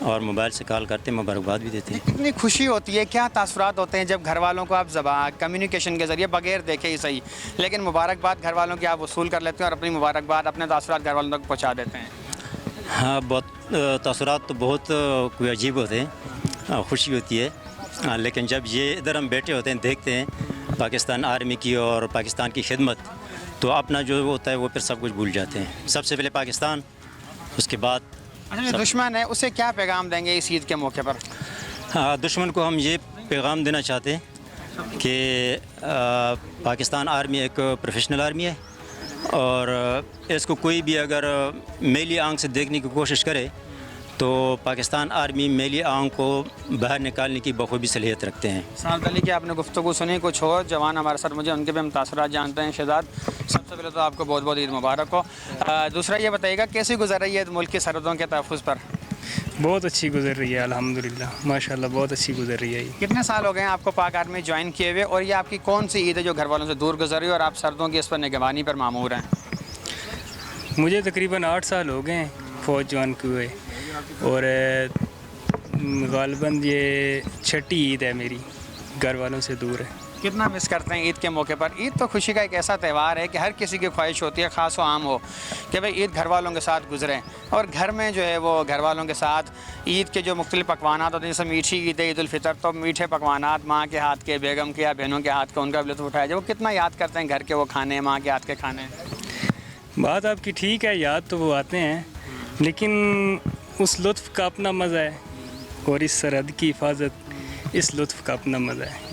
اور موبائل سے کال کرتے ہیں, مبارکباد بھی دیتے ہیں. کتنی خوشی ہوتی ہے, کیا تاثرات ہوتے ہیں جب گھر والوں کو آپ زبان کمیونیکیشن کے ذریعے بغیر دیکھے ہی صحیح لیکن مبارکباد گھر والوں کی آپ وصول کر لیتے ہیں اور اپنی مبارکباد اپنے تاثرات گھر والوں تک پہنچا دیتے ہیں؟ ہاں, بہت تاثرات تو بہت کوئی عجیب ہوتے ہیں, خوشی ہوتی ہے. لیکن جب یہ ادھر ہم بیٹھے ہوتے ہیں دیکھتے ہیں پاکستان آرمی کی اور پاکستان کی خدمت, تو اپنا جو ہوتا ہے وہ پھر سب کچھ بھول جاتے ہیں. سب سے پہلے پاکستان, اس کے بعد اچھا, جو دشمن ہے اسے کیا پیغام دیں گے اس عید کے موقع پر؟ دشمن کو ہم یہ پیغام دینا چاہتے ہیں کہ پاکستان آرمی ایک پروفیشنل آرمی ہے, اور اس کو کوئی بھی اگر میلی آنکھ سے دیکھنے کی کوشش کرے تو پاکستان آرمی میلی آنکھ کو باہر نکالنے کی بخوبی صلاحیت رکھتے ہیں. سعد علی کی آپ نے گفتگو سنی, کچھ اور جوان ہمارے ساتھ مجھے ان کے بھی ہم تاثرات جانتے ہیں. شہزاد, سب سے پہلے تو آپ کو بہت بہت عید مبارک ہو. دوسرا یہ بتائیے گا کیسی گزر رہی ہے ملک کی سرحدوں کے تحفظ پر؟ بہت اچھی گزر رہی ہے الحمدللہ, ماشاءاللہ بہت اچھی گزر رہی ہے. کتنے سال ہو گئے ہیں آپ کو پاک آرمی جوائن کیے ہوئے, اور یہ آپ کی کون سی عید ہے جو گھر والوں سے دور گزر رہی ہے اور آپ سرحدوں کی اس پر نگرانی پر مامور ہیں؟ مجھے تقریباً 8 سال ہو گئے ہیں فوج جوائن ہوئے, اور غالباً یہ 6ٹھی عید ہے میری گھر والوں سے دور ہے. کتنا مس کرتے ہیں عید کے موقع پر؟ عید تو خوشی کا ایک ایسا تہوار ہے کہ ہر کسی کی خواہش ہوتی ہے, خاص و عام ہو, کہ بھئی عید گھر والوں کے ساتھ گزریں, اور گھر میں جو ہے وہ گھر والوں کے ساتھ عید کے جو مختلف پکوانات ہوتے ہیں, جیسے میٹھی عید ہے عید الفطر, تو میٹھے پکوانات ماں کے ہاتھ کے, بیگم کے یا بہنوں کے ہاتھ کے, ان کا بھی لطف اٹھایا جائے. وہ کتنا یاد کرتے ہیں گھر کے وہ کھانے, ماں کے ہاتھ کے کھانے؟ بات آپ کی ٹھیک ہے, یاد تو وہ آتے ہیں, لیکن اس لطف کا اپنا مزہ ہے, اور اس سرحد کی حفاظت, اس لطف کا اپنا مزہ ہے.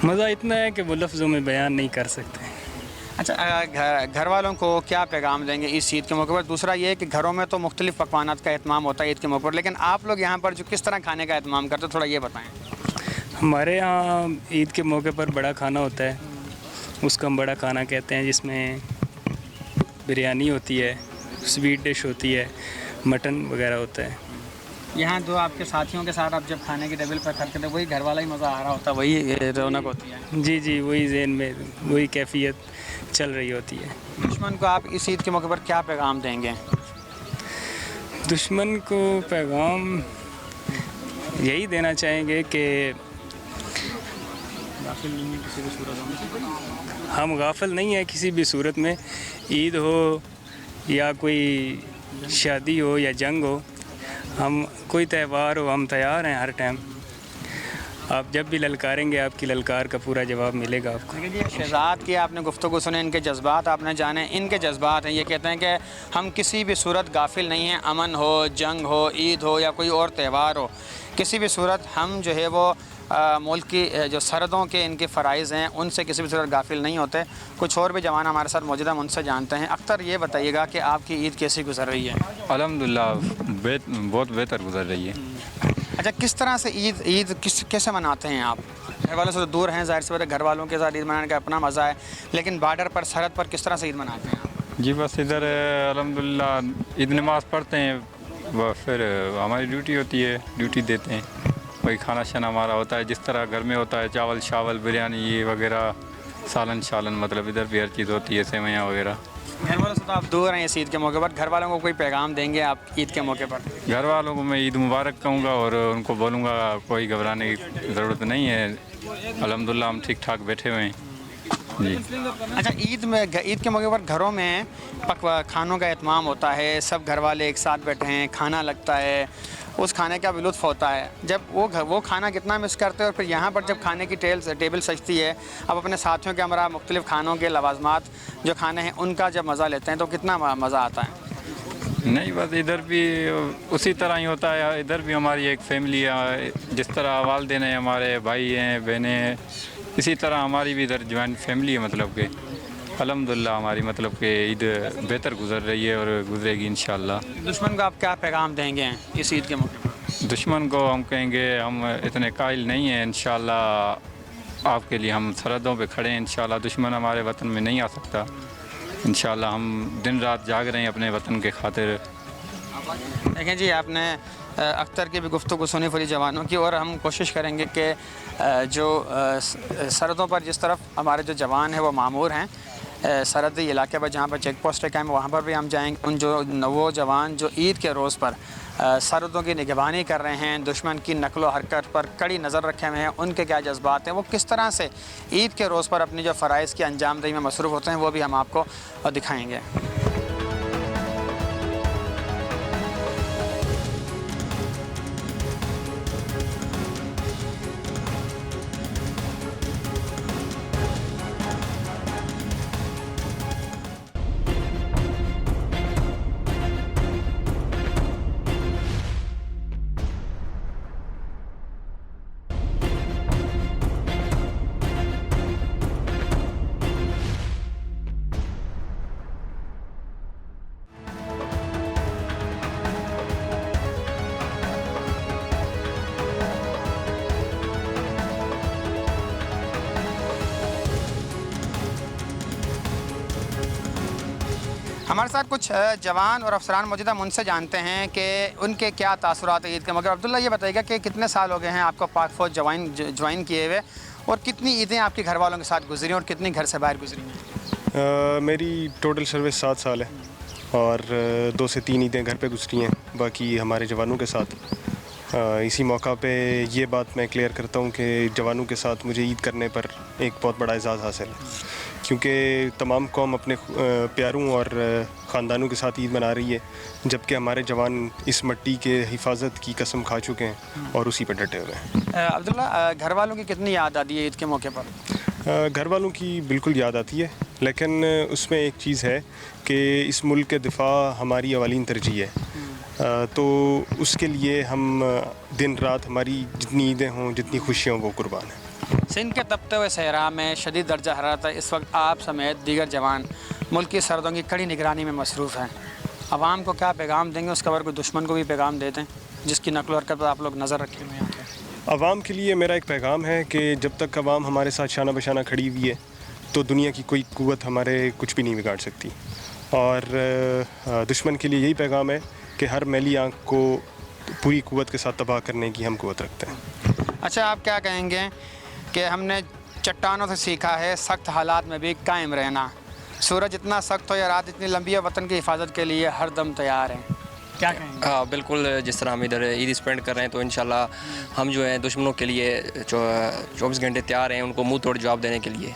مزہ اتنا ہے کہ وہ لفظوں میں بیان نہیں کر سکتے. اچھا, گھر والوں کو کیا پیغام دیں گے اس عید کے موقع پر؟ دوسرا یہ کہ گھروں میں تو مختلف پکوانات کا اہتمام ہوتا ہے عید کے موقع پر, لیکن آپ لوگ یہاں پر جو کس طرح کھانے کا اہتمام کرتے ہیں, تھوڑا یہ بتائیں. ہمارے ہاں عید کے موقع پر بڑا کھانا ہوتا ہے, اس کو ہم بڑا کھانا کہتے ہیں, جس میں بریانی ہوتی ہے, سویٹ ڈش ہوتی ہے, مٹن وغیرہ ہوتا ہے. یہاں جو آپ کے ساتھیوں کے ساتھ آپ جب کھانے کی ٹیبل پر کھاتے ہیں وہی گھر والا ہی مزہ آ رہا ہوتا ہے, وہی رونق ہوتی ہے. جی جی, وہی ذہن میں وہی کیفیت چل رہی ہوتی ہے. دشمن کو آپ اس عید کے موقع پر کیا پیغام دیں گے؟ دشمن کو پیغام یہی دینا چاہیں گے کہ ہم غافل نہیں ہیں کسی بھی صورت میں, عید ہو یا کوئی شادی ہو یا جنگ ہو, ہم کوئی تہوار ہو, ہم تیار ہیں ہر ٹائم. آپ جب بھی للکاریں گے آپ کی للکار کا پورا جواب ملے گا آپ کو. شہزاد کی آپ نے گفتگو سنے, ان کے جذبات آپ نے جانے, ان کے جذبات ہیں. یہ کہتے ہیں کہ ہم کسی بھی صورت غافل نہیں ہیں, امن ہو, جنگ ہو, عید ہو یا کوئی اور تہوار ہو, کسی بھی صورت ہم جو ہے وہ ملک کی جو سرحدوں کے ان کے فرائض ہیں ان سے کسی بھی صورت غافل نہیں ہوتے. کچھ اور بھی جوان ہمارے ساتھ موجود ہیں, ہم ان سے جانتے ہیں. اختر, یہ بتائیے گا کہ آپ کی عید کیسی گزر رہی ہے؟ الحمدللہ بہت بہتر گزر رہی ہے. اچھا, کس طرح سے عید کیسے مناتے ہیں آپ؟ گھر والوں سے تو دور ہیں, ظاہر سی بات ہے, گھر والوں کے ساتھ عید منانے کا اپنا مزہ ہے, لیکن بارڈر پر, سرحد پر کس طرح سے عید مناتے ہیں آپ؟ جی بس ادھر الحمدللہ عید نماز پڑھتے ہیں, پھر ہماری ڈیوٹی ہوتی ہے, ڈیوٹی دیتے ہیں, وہی کھانا شانا ہمارا ہوتا ہے جس طرح گھر میں ہوتا ہے, چاول شاول بریانی یہ وغیرہ, سالن شالن, مطلب ادھر بھی ہر چیز ہوتی ہے, سیویاں وغیرہ. گھر والوں سے تو آپ دور ہیں اس عید کے موقع پر, گھر والوں کو کوئی پیغام دیں گے آپ عید کے موقع پر؟ گھر والوں کو میں عید مبارک کہوں گا اور ان کو بولوں گا کوئی گھبرانے کی ضرورت نہیں ہے, الحمدللہ ہم ٹھیک ٹھاک بیٹھے ہوئے ہیں. جی. اچھا, عید کے موقع پر گھروں میں کھانوں کا اہتمام ہوتا ہے, سب گھر والے ایک ساتھ بیٹھے ہیں, کھانا لگتا ہے, اس کھانے کا بھی لطف ہوتا ہے. جب وہ کھانا کتنا مس کرتے ہیں, اور پھر یہاں پر جب کھانے کی ٹیبل سجتی ہے, اب اپنے ساتھیوں کے ہمراہ مختلف کھانوں کے لوازمات جو کھانے ہیں ان کا جب مزہ لیتے ہیں تو کتنا مزہ آتا ہے؟ نہیں بس ادھر بھی اسی طرح ہی ہوتا ہے, ادھر بھی ہماری ایک فیملی ہے, جس طرح والدین ہیں, ہمارے بھائی ہیں, بہنیں ہیں, اسی طرح ہماری بھی ادھر جوائنٹ فیملی ہے. مطلب کہ الحمدللہ ہماری مطلب کہ عید بہتر گزر رہی ہے اور گزرے گی انشاءاللہ. دشمن کو آپ کیا پیغام دیں گے اس عید کے موقع پر؟ دشمن کو ہم کہیں گے ہم اتنے قائل نہیں ہیں, انشاءاللہ آپ کے لیے ہم سرحدوں پہ کھڑے ہیں, انشاءاللہ دشمن ہمارے وطن میں نہیں آ سکتا, انشاءاللہ ہم دن رات جاگ رہے ہیں اپنے وطن کے خاطر. دیکھیں جی, آپ نے اختر کی بھی گفتگو سنی فوجی جوانوں کی, اور ہم کوشش کریں گے کہ جو سرحدوں پر جس طرف ہمارے جو جوان ہیں وہ مامور ہیں, سرحدی علاقے پر جہاں پر چیک پوسٹ قائم, وہاں پر بھی ہم جائیں گے. ان جو نوجوان جو عید کے روز پر سرحدوں کی نگہبانی کر رہے ہیں, دشمن کی نقل و حرکت پر کڑی نظر رکھے ہوئے ہیں, ان کے کیا جذبات ہیں, وہ کس طرح سے عید کے روز پر اپنی جو فرائض کی انجام دہی میں مصروف ہوتے ہیں, وہ بھی ہم آپ کو دکھائیں گے. ہمارے ساتھ کچھ جوان اور افسران موجود ہیں, ان سے جانتے ہیں کہ ان کے کیا تاثرات عید کے. مگر عبداللہ یہ بتائیے گا کہ کتنے سال ہو گئے ہیں آپ کو پاک فوج جوائن کیے ہوئے, اور کتنی عیدیں آپ کے گھر والوں کے ساتھ گزری اور کتنی گھر سے باہر گزری ہیں؟ میری ٹوٹل سروس 7 سال ہے اور 2 سے 3 عیدیں گھر پہ گزری ہیں, باقی ہمارے جوانوں کے ساتھ. اسی موقع پہ یہ بات میں کلیئر کرتا ہوں کہ جوانوں کے ساتھ مجھے عید کرنے پر ایک بہت بڑا اعزاز حاصل ہے, کیونکہ تمام قوم اپنے پیاروں اور خاندانوں کے ساتھ عید منا رہی ہے, جبکہ ہمارے جوان اس مٹی کے حفاظت کی قسم کھا چکے ہیں اور اسی پہ ڈٹے ہوئے ہیں. عبداللہ, گھر والوں کی کتنی یاد آتی ہے عید کے موقع پر؟ گھر والوں کی بالکل یاد آتی ہے, لیکن اس میں ایک چیز ہے کہ اس ملک کے دفاع ہماری اولین ترجیح ہے, تو اس کے لیے ہم دن رات ہماری جتنی عیدیں ہوں, جتنی خوشیاں ہوں, وہ قربان ہیں. سندھ کے تپتے ہوئے صحرا میں شدید درجہ حرارت ہے. اس وقت آپ سمیت دیگر جوان ملک کی سرحدوں کی کڑی نگرانی میں مصروف ہیں. عوام کو کیا پیغام دیں گے, اس خبر کو دشمن کو بھی پیغام دے دیں جس کی نقل و حرکت پر آپ لوگ نظر رکھے ہوئے ہیں؟ عوام کے لیے میرا ایک پیغام ہے کہ جب تک عوام ہمارے ساتھ شانہ بشانہ کھڑی ہوئی ہے تو دنیا کی کوئی قوت ہمارے کچھ بھی نہیں بگاڑ سکتی, اور دشمن کے لیے یہی پیغام ہے کہ ہر میلی آنکھ کو پوری قوت کے ساتھ تباہ کرنے کی ہم قوت رکھتے ہیں. اچھا, آپ کیا کہیں گے کہ ہم نے چٹانوں سے سیکھا ہے سخت حالات میں بھی قائم رہنا, سورج اتنا سخت ہو یا رات اتنی لمبی ہے, وطن کی حفاظت کے لیے ہر دم تیار ہیں, کیا کہیں گے؟ ہاں بالکل, جس طرح ہم ادھر عید اسپینڈ کر رہے ہیں تو انشاءاللہ ہم جو ہیں دشمنوں کے لیے 24 گھنٹے تیار ہیں ان کو منہ توڑ جواب دینے کے لیے.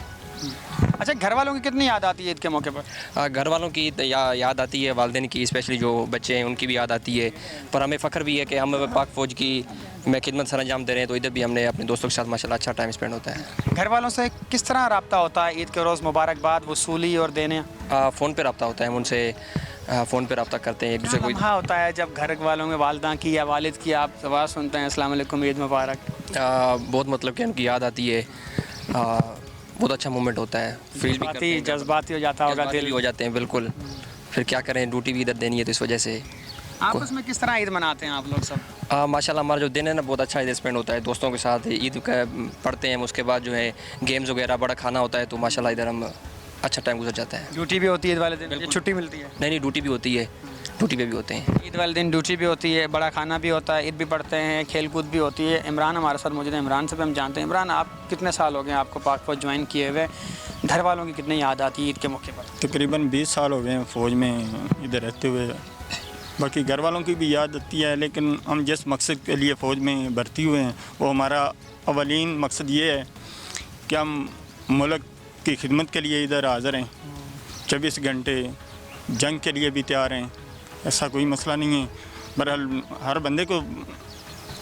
اچھا, گھر والوں کی کتنی یاد آتی ہے عید کے موقع پر؟ گھر والوں کی یاد آتی ہے, والدین کی اسپیشلی جو بچے ہیں ان کی بھی یاد آتی ہے, پر ہمیں فخر بھی ہے کہ ہم پاک فوج کی میں خدمت سر انجام دے رہے ہیں, تو ادھر بھی ہم نے اپنے دوستوں کے ساتھ ماشاءاللہ اچھا ٹائم اسپینڈ ہوتا ہے. گھر والوں سے کس طرح رابطہ ہوتا ہے عید کے روز, مبارکباد وصولی اور دینے؟ فون پہ رابطہ ہوتا ہے, ہم ان سے فون پہ رابطہ کرتے ہیں ایک دوسرے کو. لمحہ ہوتا ہے جب گھر والوں میں والدہ کی یا والد کی آپ آواز سنتے ہیں السلام علیکم عید مبارک؟ بہت مطلب کہ ان کی یاد آتی ہے, بہت اچھا مومنٹ ہوتا ہے, فیل بھی کرتے ہیں, جذباتی ہو جاتا ہوگا, دل بھی ہو جاتے ہیں. بالکل, پھر کیا کریں, ڈیوٹی بھی ادھر دینی ہے تو اس وجہ سے. آپس میں کس طرح عید مناتے ہیں آپ لوگ سب؟ ماشاءاللہ ہمارا جو دن ہے نا بہت اچھا عید اسپینڈ ہوتا ہے دوستوں کے ساتھ, عید پڑھتے ہیں, اس کے بعد جو ہے گیمز وغیرہ بڑا کھانا ہوتا ہے, تو ماشاءاللہ ادھر ہم اچھا ٹائم گزر جاتا ہے. ڈیوٹی بھی ہوتی ہے عید والے دن, چھٹی ملتی ہے؟ نہیں, ڈیوٹی بھی ہوتی ہے, ڈیوٹی پہ بھی ہوتے ہیں. عید والے دن ڈیوٹی بھی ہوتی ہے, بڑا کھانا بھی ہوتا ہے, عید بھی پڑھتے ہیں, کھیل کود بھی ہوتی ہے. عمران ہمارے ساتھ موجود ہے, عمران سے بھی ہم جانتے ہیں. عمران, آپ کتنے سال ہو گئے ہیں آپ کو پاک فوج جوائن کیے ہوئے, گھر والوں کی کتنی یاد آتی ہے عید کے موقع پر؟ تقریباً 20 سال ہو گئے ہیں فوج میں ادھر رہتے ہوئے. باقی گھر والوں کی بھی یاد آتی ہے, لیکن ہم جس مقصد کے لیے فوج میں بھرتی ہوئے ہیں وہ ہمارا اولین مقصد یہ ہے کہ ہم ملک کی خدمت کے لیے ادھر حاضر ہیں, 24 گھنٹے جنگ کے لیے بھی تیار ہیں, ایسا کوئی مسئلہ نہیں ہے. بہرحال ہر بندے کو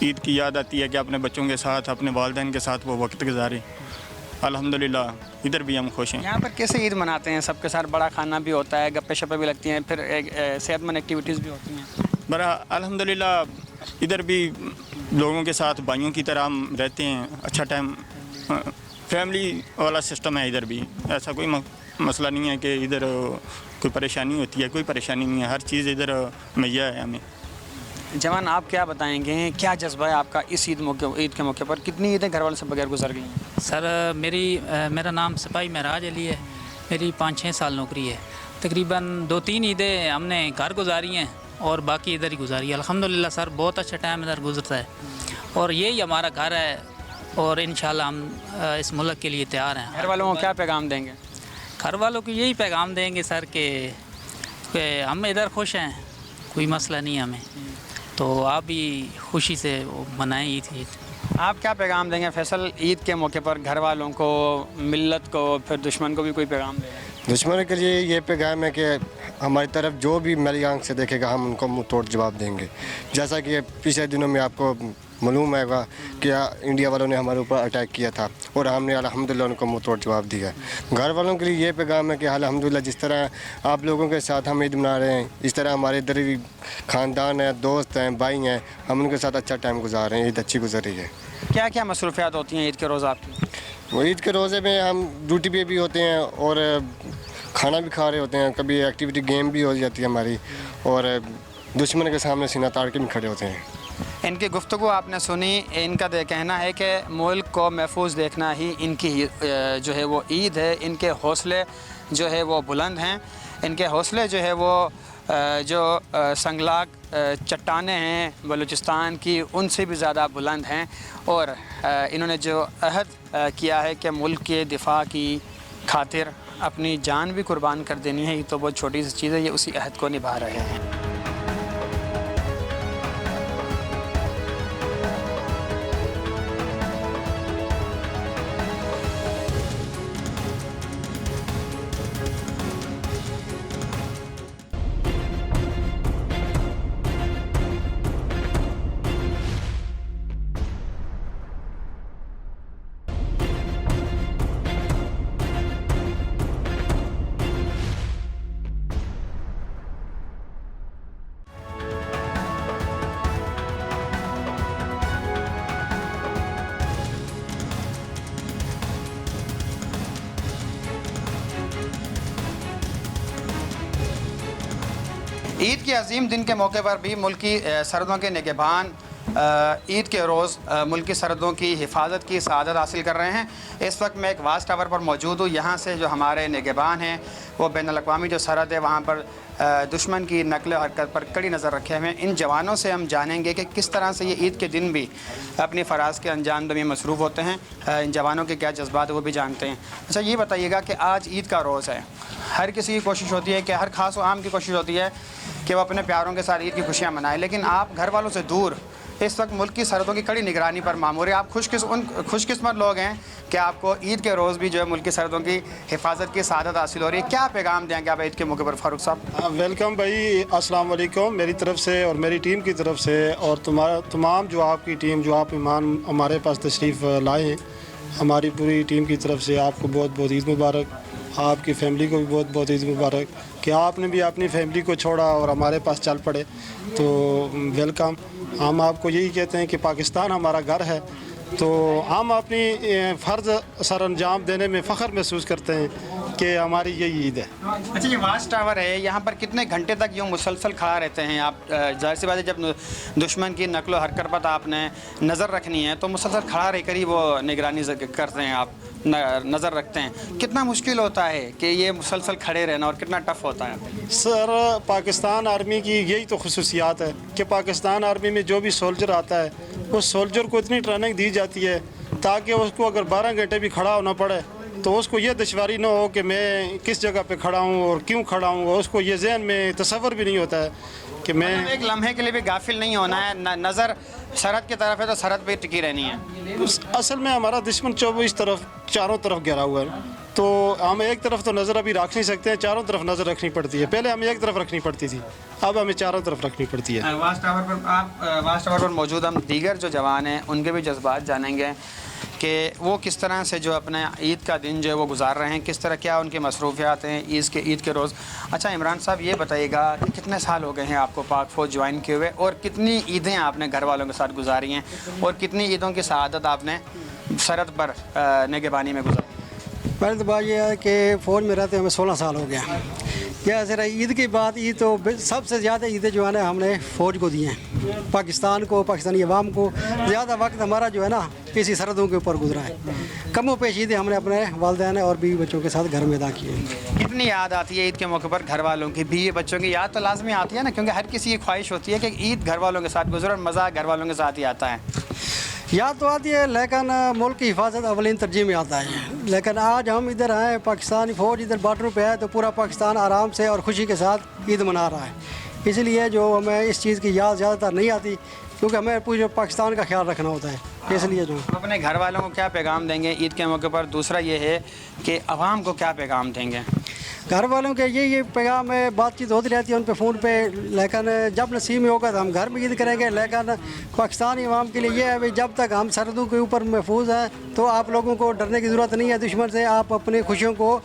عید کی یاد آتی ہے کہ اپنے بچوں کے ساتھ, اپنے والدین کے ساتھ وہ وقت گزارے. الحمدللہ ادھر بھی ہم خوش ہیں. یہاں پر کیسے عید مناتے ہیں؟ سب کے ساتھ بڑا کھانا بھی ہوتا ہے, گپے شپے بھی لگتی ہیں, پھر صحت مند ایکٹیویٹیز بھی ہوتی ہیں. بہرحال الحمدللہ ادھر بھی لوگوں کے ساتھ بھائیوں کی طرح ہم رہتے ہیں, اچھا ٹائم, فیملی والا سسٹم ہے ادھر بھی. ایسا کوئی مسئلہ نہیں ہے کہ ادھر کوئی پریشانی ہوتی ہے, کوئی پریشانی نہیں ہے, ہر چیز ادھر مہیا ہے ہمیں. جوان, آپ کیا بتائیں گے, کیا جذبہ ہے آپ کا اس عید کے موقع پر؟ کتنی عیدیں گھر والوں سے بغیر گزر گئی ہیں؟ سر میرا نام سپاہی معراج علی ہے, میری 5-6 سال نوکری ہے. تقریباً 2-3 عیدیں ہم نے گھر گزاری ہیں اور باقی ادھر ہی گزاری ہے. الحمدللہ سر, بہت اچھا ٹائم ادھر گزرتا ہے اور یہی ہمارا گھر ہے, اور انشاءاللہ ہم اس ملک کے لیے تیار ہیں. گھر والوں کو کیا پیغام دیں گے؟ گھر والوں کو یہی پیغام دیں گے سر کہ ہم ادھر خوش ہیں, کوئی مسئلہ نہیں ہے ہمیں. تو آپ بھی خوشی سے وہ منائیں عید. آپ کیا پیغام دیں گے فیصل عید کے موقع پر گھر والوں کو, ملت کو, پھر دشمن کو بھی کوئی پیغام دیں گے؟ دشمن کے لیے یہ پیغام ہے کہ ہماری طرف جو بھی میری آنکھ سے دیکھے گا ہم ان کو منہ توڑ جواب دیں گے. جیسا کہ پچھلے دنوں میں آپ کو معلوم ہے گا کہ انڈیا والوں نے ہمارے اوپر اٹیک کیا تھا اور ہم نے الحمدللہ ان کو منہ توڑ جواب دیا. گھر والوں کے لیے یہ پیغام ہے کہ الحمدللہ جس طرح آپ لوگوں کے ساتھ ہم عید منا رہے ہیں, اس طرح ہمارے ادھر بھی خاندان ہیں, دوست ہیں, بھائی ہیں, ہم ان کے ساتھ اچھا ٹائم گزار رہے ہیں. عید اچھی گزر رہی ہے. کیا کیا مصروفیات ہوتی ہیں عید کے روز آپ کی؟ وہ عید کے روزے میں ہم ڈیوٹی پہ بھی ہوتے ہیں اور کھانا بھی کھا رہے ہوتے ہیں, کبھی ایکٹیویٹی گیم بھی ہو جاتی ہے ہماری, اور دشمن کے سامنے سینہ تاڑ کے بھی کھڑے ہوتے ہیں. ان کی گفتگو آپ نے سنی. ان کا کہنا ہے کہ ملک کو محفوظ دیکھنا ہی ان کی جو ہے وہ عید ہے. ان کے حوصلے جو ہے وہ بلند ہیں. ان کے حوصلے جو ہے وہ جو سنگلاگ چٹانیں ہیں بلوچستان کی ان سے بھی زیادہ بلند ہیں, اور انہوں نے جو عہد کیا ہے کہ ملک کے دفاع کی خاطر اپنی جان بھی قربان کر دینی ہے, یہ تو بہت چھوٹی سی چیز ہے. یہ اسی عہد کو نبھا رہے ہیں. عید کے عظیم دن کے موقع پر بھی ملکی سرحدوں کے نگہبان عید کے روز ملکی سرحدوں کی حفاظت کی سعادت حاصل کر رہے ہیں. اس وقت میں ایک واچ ٹاور پر موجود ہوں. یہاں سے جو ہمارے نگہبان ہیں وہ بین الاقوامی جو سرحد ہے وہاں پر دشمن کی نقل و حرکت پر کڑی نظر رکھے ہوئے ہیں. ان جوانوں سے ہم جانیں گے کہ کس طرح سے یہ عید کے دن بھی اپنی فراز کے انجام میں مصروف ہوتے ہیں. ان جوانوں کے کیا جذبات وہ بھی جانتے ہیں. اچھا یہ بتائیے گا کہ آج عید کا روز ہے, ہر کسی کی کوشش ہوتی ہے کہ ہر خاص و عام کی کوشش ہوتی ہے کہ وہ اپنے پیاروں کے ساتھ عید کی خوشیاں منائیں, لیکن آپ گھر والوں سے دور اس وقت ملک کی سرحدوں کی کڑی نگرانی پر مامور ہیں. آپ خوش قسمت لوگ ہیں کہ آپ کو عید کے روز بھی جو ہے ملکی سرحدوں کی حفاظت کی سعادت حاصل ہو رہی ہے. کیا پیغام دیں گے آپ عید کے موقع پر فاروق صاحب؟ ویلکم بھائی, السلام علیکم میری طرف سے اور میری ٹیم کی طرف سے, اور تمام جو آپ کی ٹیم جو آپ ایمان ہمارے پاس تشریف لائے ہیں, ہماری پوری ٹیم کی طرف سے آپ کو بہت بہت عید مبارک. آپ کی فیملی کو بھی بہت بہت عید مبارک کہ آپ نے بھی اپنی فیملی کو چھوڑا اور ہمارے پاس چل پڑے. تو ویلکم. ہم آپ کو یہی کہتے ہیں کہ پاکستان ہمارا گھر ہے, تو ہم اپنی فرض سر انجام دینے میں فخر محسوس کرتے ہیں کہ ہماری یہی عید ہے. اچھا یہ واچ ٹاور ہے, یہاں پر کتنے گھنٹے تک یوں مسلسل کھڑا رہتے ہیں آپ؟ ظاہر سی بات ہے جب دشمن کی نقل و حرکت پر آپ نے نظر رکھنی ہے تو مسلسل کھڑا رہ کر ہی وہ نگرانی کرتے ہیں, آپ نظر رکھتے ہیں. کتنا مشکل ہوتا ہے کہ یہ مسلسل کھڑے رہنا اور کتنا ٹف ہوتا ہے؟ سر پاکستان آرمی کی یہی تو خصوصیات ہے کہ پاکستان آرمی میں جو بھی سولجر آتا ہے اس سولجر کو اتنی ٹریننگ دی جاتی ہے تاکہ اس کو اگر 12 گھنٹے بھی کھڑا ہونا پڑے تو اس کو یہ دشواری نہ ہو کہ میں کس جگہ پہ کھڑا ہوں اور کیوں کھڑا ہوں. اس کو یہ ذہن میں تصور بھی نہیں ہوتا ہے کہ میں ایک لمحے کے لیے بھی غافل نہیں ہونا ہے. نظر سرحد کی طرف ہے تو سرحد پہ ٹکی رہنی ہے. اصل میں ہمارا دشمن 24 طرف چاروں طرف گھرا ہوا ہے, تو ہم ایک طرف تو نظر ابھی رکھ نہیں سکتے ہیں, چاروں طرف نظر رکھنی پڑتی ہے. پہلے ہمیں ایک طرف رکھنی پڑتی تھی, اب ہمیں چاروں طرف رکھنی پڑتی ہے. واچ ٹاور پر موجود ہم دیگر جو جوان ہیں ان کے بھی جذبات جانیں گے کہ وہ کس طرح سے جو اپنے عید کا دن جو ہے وہ گزار رہے ہیں, کس طرح کیا ان کی مصروفیات ہیں عید کے روز. اچھا عمران صاحب یہ بتائیے گا کہ کتنے سال ہو گئے ہیں آپ کو پاک فوج جوائن کیے ہوئے, اور کتنی عیدیں آپ نے گھر والوں کے ساتھ گزاری ہیں, اور کتنی عیدوں کی سعادت آپ نے سرحد پر نگہبانی میں گزاری؟ پہلے تو بات یہ ہے کہ فوج میں رہتے ہمیں 16 سال ہو گیا. کیا ذرا عید کی بات, عید تو سب سے زیادہ عیدیں جو ہے نا ہم نے فوج کو دی ہیں, پاکستان کو, پاکستانی عوام کو. زیادہ وقت ہمارا جو ہے نا اسی سرحدوں کے اوپر گزرا ہے. کم و پیش عیدیں ہم نے اپنے والدین اور بیوی بچوں کے ساتھ گھر میں ادا کی ہیں. کتنی یاد آتی ہے عید کے موقع پر گھر والوں کی؟ بیوی بچوں کی یاد تو لازمی آتی ہے نا, کیونکہ ہر کسی کی خواہش ہوتی ہے کہ عید گھر والوں کے ساتھ گزرے, اور مزہ گھر والوں کے ساتھ ہی آتا ہے. یاد تو آتی ہے لیکن ملک کی حفاظت اولین ترجیح میں آتا ہے. لیکن آج ہم ادھر آئے, پاکستانی فوج ادھر بارڈر پہ آئے تو پورا پاکستان آرام سے اور خوشی کے ساتھ عید منا رہا ہے. اس لیے جو ہمیں اس چیز کی یاد زیادہ تر نہیں آتی، کیونکہ ہمیں پورے پاکستان کا خیال رکھنا ہوتا ہے، اس لیے جو اپنے گھر والوں کو کیا پیغام دیں گے عید کے موقع پر؟ دوسرا یہ ہے کہ عوام کو کیا پیغام دیں گے؟ گھر والوں کے یہ پیغام ہے، بات چیت ہوتی رہتی ہے ان پہ فون پہ، لیکن جب نصیب میں ہوگا تو ہم گھر میں عید کریں گے. لیکن پاکستانی عوام کے لیے یہ ہے جب تک ہم سرحدوں کے اوپر محفوظ ہیں تو آپ لوگوں کو ڈرنے کی ضرورت نہیں ہے دشمن سے. آپ اپنی خوشیوں کو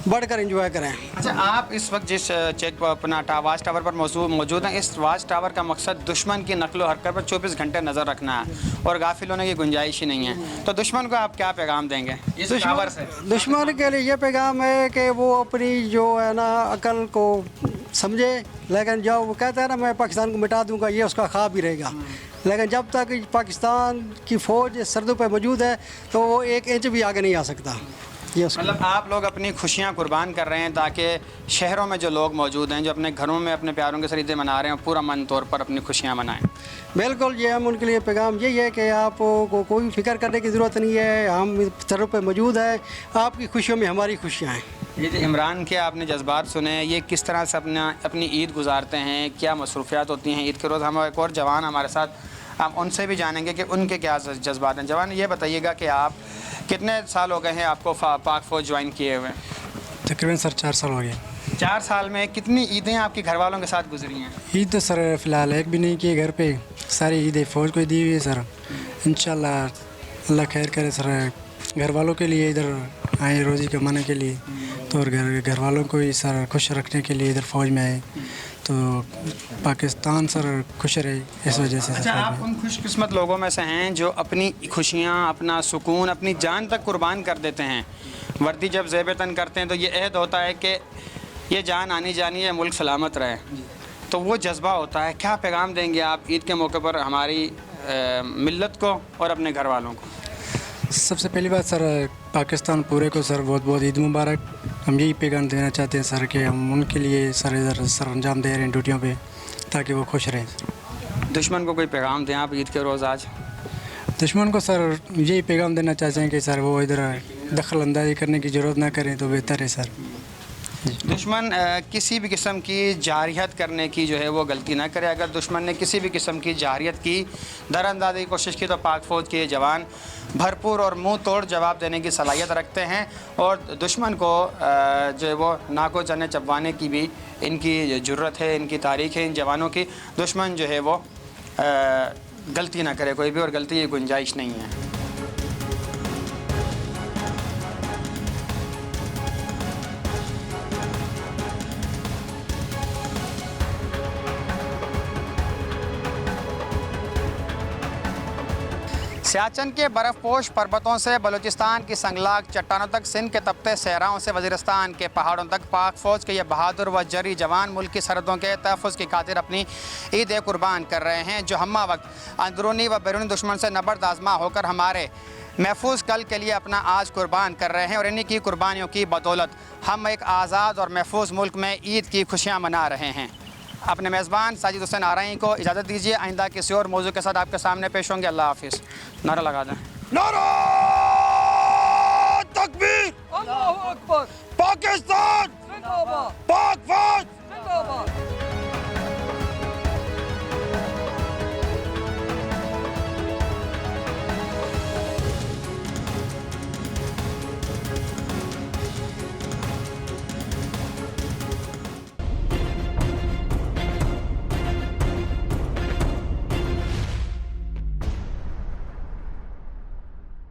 بڑھ کر انجوائے کریں. اچھا، آپ اس وقت جس چیک اپنا واچ ٹاور پر موجود ہیں، اس واچ ٹاور کا مقصد دشمن کی نقل و حرکت پر 24 گھنٹے نظر رکھنا ہے اور غافل ہونے کی گنجائش ہی نہیں ہے. تو دشمن کو آپ کیا پیغام دیں گے اس ٹاور سے؟ دشمن کے لیے یہ پیغام ہے کہ وہ اپنی جو ہے نا عقل کو سمجھے، لیکن جو وہ کہتا ہے نا میں پاکستان کو مٹا دوں گا، یہ اس کا خواب ہی رہے گا. لیکن جب تک پاکستان کی فوج سرحدوں پہ موجود ہے تو وہ 1 انچ بھی آگے نہیں آ سکتا. مطلب آپ لوگ اپنی خوشیاں قربان کر رہے ہیں تاکہ شہروں میں جو لوگ موجود ہیں، جو اپنے گھروں میں اپنے پیاروں کے ساتھ عیدیں منا رہے ہیں، پورا من طور پر اپنی خوشیاں منائیں. بالکل، یہ ہم ان کے لیے پیغام یہی ہے کہ آپ کو کوئی فکر کرنے کی ضرورت نہیں ہے، ہم سرحدوں پہ موجود ہیں، آپ کی خوشیوں میں ہماری خوشیاں ہیں. یہ عمران کے آپ نے جذبات سنے، یہ کس طرح سے اپنی عید گزارتے ہیں، کیا مصروفیات ہوتی ہیں عید کے روز؟ ہم ایک اور جوان ہمارے ساتھ، ہم ان سے بھی جانیں گے کہ ان کے کیا جذبات ہیں. جوان، یہ بتائیے گا کہ آپ کتنے سال ہو گئے ہیں آپ کو پاک فوج جوائن کیے ہوئے؟ تقریباً سر 4 سال ہو گئے. 4 سال میں کتنی عیدیں آپ کے گھر والوں کے ساتھ گزری ہیں؟ عید تو سر فی الحال ایک بھی نہیں کی گھر پہ، ساری عیدیں فوج کو دی ہوئی ہے سر. انشاءاللہ اللہ خیر کرے سر. گھر والوں کے لیے ادھر آئے روزی کمانے کے لیے، تو اور گھر والوں کو ہی سر خوش رکھنے کے لیے ادھر فوج میں آئے تو پاکستان سر خوش رہے، اس وجہ سے. اچھا، آپ ان خوش قسمت لوگوں میں سے ہیں جو اپنی خوشیاں، اپنا سکون، اپنی جان تک قربان کر دیتے ہیں. وردی جب زیب تن کرتے ہیں تو یہ عہد ہوتا ہے کہ یہ جان آنی جانی ہے، ملک سلامت رہے، تو وہ جذبہ ہوتا ہے. کیا پیغام دیں گے آپ عید کے موقع پر ہماری ملت کو اور اپنے گھر والوں کو؟ سب سے پہلی بات سر پاکستان پورے کو سر بہت بہت عید مبارک. ہم یہی پیغام دینا چاہتے ہیں سر کہ ہم ان کے لیے سر ادھر سر انجام دے رہے ہیں ڈیوٹیوں پہ تاکہ وہ خوش رہیں. دشمن کو کوئی پیغام دیں آپ عید کے روز آج؟ دشمن کو سر یہی پیغام دینا چاہتے ہیں کہ سر وہ ادھر دخل اندازی کرنے کی ضرورت نہ کریں تو بہتر ہے سر. دشمن کسی بھی قسم کی جارحیت کرنے کی جو ہے وہ غلطی نہ کرے. اگر دشمن نے کسی بھی قسم کی جارحیت کی، در اندازی کی کوشش کی، تو پاک فوج کے جوان بھرپور اور منہ توڑ جواب دینے کی صلاحیت رکھتے ہیں اور دشمن کو جو ہے وہ ناکو چنے چبوانے کی بھی ان کی جرت ہے، ان کی تاریخ ہے ان جوانوں کی. دشمن جو ہے وہ غلطی نہ کرے کوئی بھی، اور غلطی کی گنجائش نہیں ہے. سیاچن کے برف پوش پربتوں سے بلوچستان کی سنگلاگ چٹانوں تک، سندھ کے تپتے صحراؤں سے وزیرستان کے پہاڑوں تک، پاک فوج کے یہ بہادر و جری جوان ملک کی سرحدوں کے تحفظ کی خاطر اپنی عیدیں قربان کر رہے ہیں، جو ہمہ وقت اندرونی و بیرونی دشمن سے نبرد آزما ہو کر ہمارے محفوظ کل کے لیے اپنا آج قربان کر رہے ہیں. اور انہی کی قربانیوں کی بدولت ہم ایک آزاد اور محفوظ ملک میں عید کی خوشیاں منا رہے ہیں. اپنے میزبان ساجد حسین آرئی کو اجازت دیجیے. آئندہ کسی اور موضوع کے ساتھ آپ کے سامنے پیش ہوں گے. اللہ حافظ. نعرہ لگا دیں. نعرہ